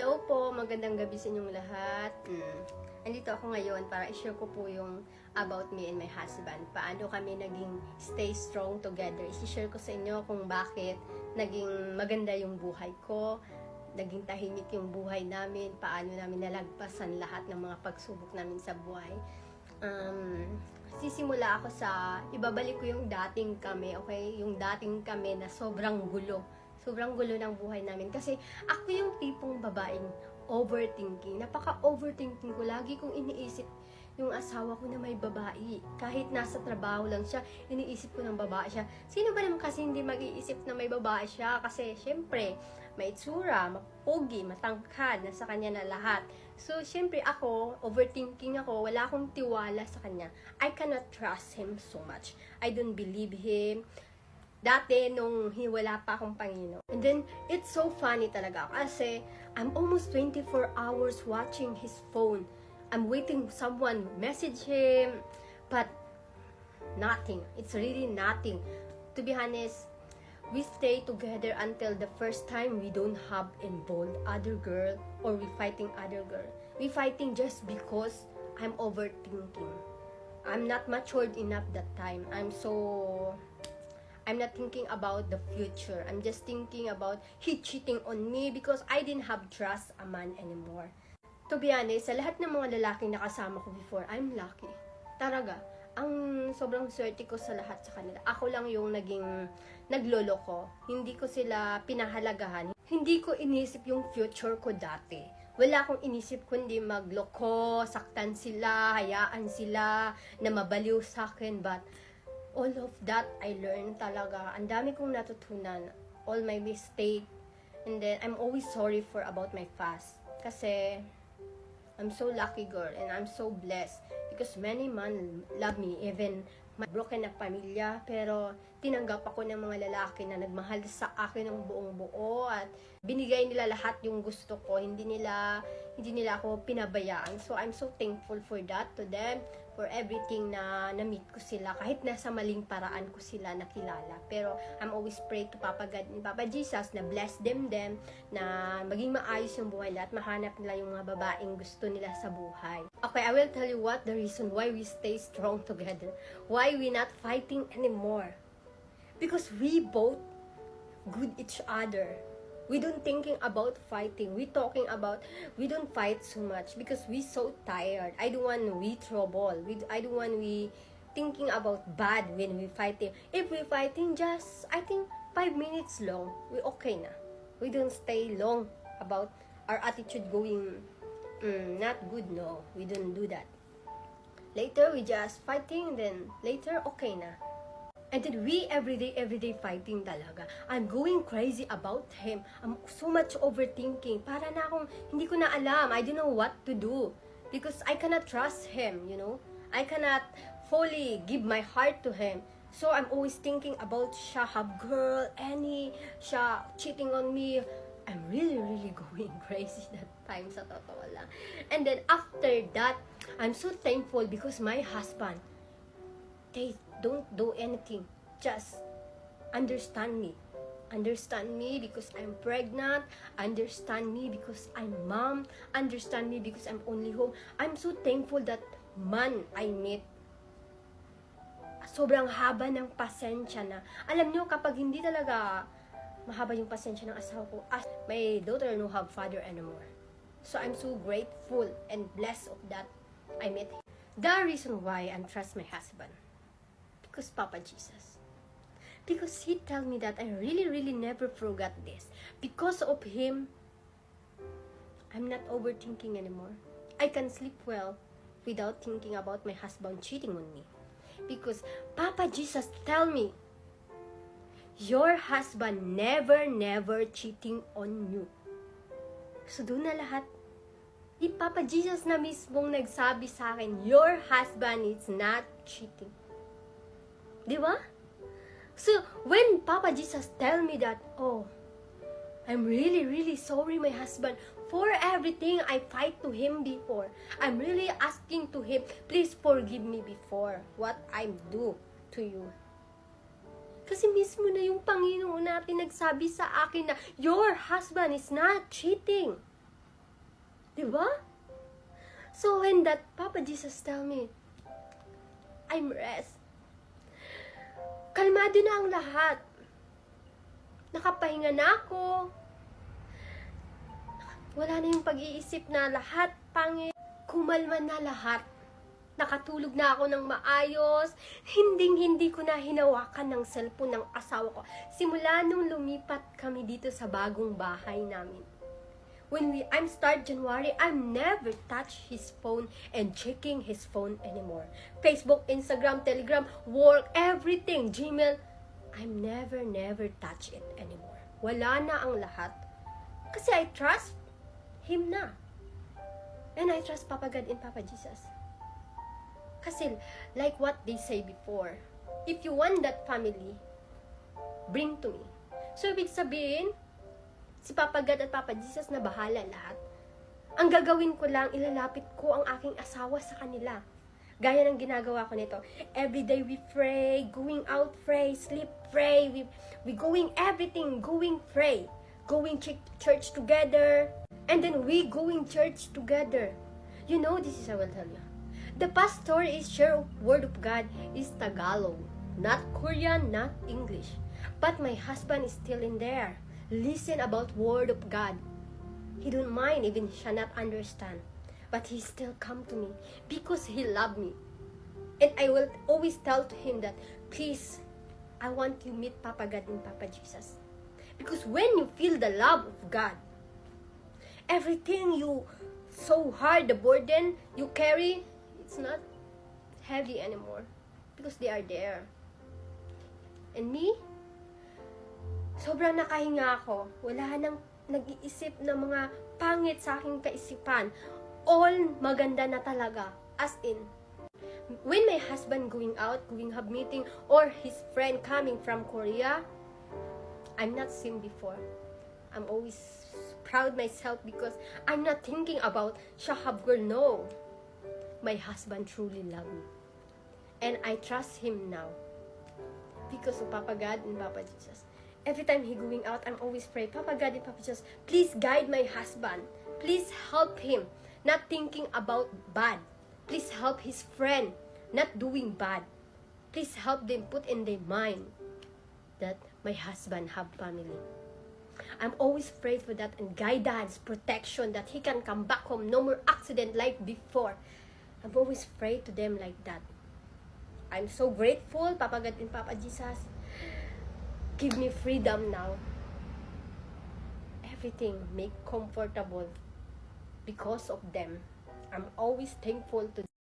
Hello po, magandang gabi sa inyong lahat. Andito ako ngayon para i-share ko po yung about me and my husband. Paano kami naging stay strong together. I-share ko sa inyo kung bakit naging maganda yung buhay ko, naging tahimik yung buhay namin, paano namin nalagpasan lahat ng mga pagsubok namin sa buhay. Sisimula ako sa, ibabalik ko yung dating kami, okay? Yung dating kami na sobrang gulo. Sobrang gulo ng buhay namin. Kasi ako yung tipong babaeng overthinking. Napaka-overthinking ko. Lagi kong iniisip yung asawa ko na may babae. Kahit nasa trabaho lang siya, iniisip ko ng babae siya. Sino ba naman kasi hindi mag-iisip na may babae siya? Kasi syempre, may itsura, mapogi, matangkad, nasa kanya na lahat. So, syempre ako, overthinking ako, wala akong tiwala sa kanya. I cannot trust him so much. I don't believe him. Dati, nung wala pa akong Panginoon. And then, it's so funny talaga kasi I'm almost 24 hours watching his phone. I'm waiting someone message him, but nothing. It's really nothing. To be honest, we stay together until the first time we don't have involved other girl or we fighting other girl. We fighting just because I'm overthinking. I'm not matured enough that time. I'm not thinking about the future. I'm just thinking about he cheating on me because I didn't have trust a man anymore. To be honest, sa lahat ng mga lalaking nakasama ko before, I'm lucky. Talaga. Ang sobrang swerte ko sa lahat sa kanila. Ako lang yung nagloloko. Hindi ko sila pinahalagahan. Hindi ko inisip yung future ko dati. Wala akong inisip kundi magloko, saktan sila, hayaan sila na mabaliw sa akin. But all of that I learned talaga. Ang dami kong natutunan. All my mistake. And then, I'm always sorry for about my past. Kasi, I'm so lucky girl. And I'm so blessed. Because many men love me. Even my broken na pamilya. Pero, tinanggap ako ng mga lalaki na nagmahal sa akin ng buong buo. At binigay nila lahat yung gusto ko. Hindi nila ako pinabayaan. So, I'm so thankful for that to them. For everything na na-meet ko sila. Kahit nasa maling paraan ko sila nakilala. Pero, I'm always pray to Papa God and Papa Jesus na bless them, na maging maayos yung buhay nila at mahanap nila yung mga babaeng gusto nila sa buhay. Okay, I will tell you what the reason why we stay strong together. Why we not fighting anymore. Because we both good each other. We don't thinking about fighting. We talking about we don't fight so much because we so tired. I don't want we trouble. I don't want we thinking about bad when we fighting. If we fighting just I think 5 minutes long, we okay na. We don't stay long about our attitude going not good. No, we don't do that. Later we just fighting, then later okay na. And then we everyday fighting talaga. I'm going crazy about him. I'm so much overthinking. Para na akong, hindi ko na alam. I don't know what to do. Because I cannot trust him, you know. I cannot fully give my heart to him. So I'm always thinking about siya have girl, siya cheating on me. I'm really going crazy that time, sa totoo lang. And then after that, I'm so thankful because my husband, they don't do anything. Just understand me. Understand me because I'm pregnant. Understand me because I'm mom. Understand me because I'm only home. I'm so thankful that man I met. Sobrang haba ng pasensya na. Alam nyo, kapag hindi talaga mahaba yung pasensya ng asawa ko, my daughter no have father anymore. So I'm so grateful and blessed of that I met him. The reason why I trust my husband. Because Papa Jesus. Because he tell me that I really never forgot this. Because of him, I'm not overthinking anymore. I can sleep well without thinking about my husband cheating on me. Because Papa Jesus tell me, your husband never cheating on you. So doon na lahat. Di Papa Jesus na mismong nagsabi sa akin, your husband is not cheating. Di ba? So, when Papa Jesus tell me that, oh, I'm really sorry my husband for everything I fight to him before. I'm really asking to him, please forgive me before what I do to you. Kasi mismo na yung Panginoon natin nagsabi sa akin na your husband is not cheating. Diba? So when that Papa Jesus tell me, I'm rest. Kalmado na ang lahat. Nakapahinga na ako. Wala na yung pag-iisip na lahat pangit. Kumalma na lahat. Nakatulog na ako ng maayos. Hinding-hindi ko na hinawakan ng cellphone ng asawa ko. Simula nung lumipat kami dito sa bagong bahay namin. I'm start January, I'm never touch his phone and checking his phone anymore. Facebook, Instagram, Telegram, work, everything, Gmail. I'm never touch it anymore. Wala na ang lahat. Kasi I trust him na. And I trust Papa God and Papa Jesus. Kasi like what they say before, if you want that family, bring to me. So ibig sabihin, si Papa God at Papa Jesus na bahala lahat. Ang gagawin ko lang, ilalapit ko ang aking asawa sa kanila. Gaya ng ginagawa ko nito. Every day we pray, going out pray, sleep pray, we going everything, going pray, going church together, and then we going church together. You know, this is I will tell you. The pastor is share word of God is Tagalog, not Korean, not English. But my husband is still in there. Listen about word of God. He don't mind even siya not understand. But he still come to me because he love me. And I will always tell to him that, please, I want you meet Papa God and Papa Jesus. Because when you feel the love of God, everything you so hard, the burden you carry, it's not heavy anymore. Because they are there. And me, sobrang nakahinga ako. Wala nang nag-iisip ng mga pangit sa aking kaisipan. All maganda na talaga. As in, when my husband going out, going have meeting, or his friend coming from Korea, I'm not seen before. I'm always proud myself because I'm not thinking about Shahab girl. No. My husband truly love me. And I trust him now. Because of Papa God and Papa Jesus. Every time he going out, I'm always pray, Papa God and Papa Jesus, please guide my husband. Please help him, not thinking about bad. Please help his friend, not doing bad. Please help them put in their mind that my husband have family. I'm always prayed for that and guidance, protection, that he can come back home, no more accident like before. I've always prayed to them like that. I'm so grateful, Papa God and Papa Jesus. Give me freedom now. Everything make comfortable because of them. I'm always thankful to them.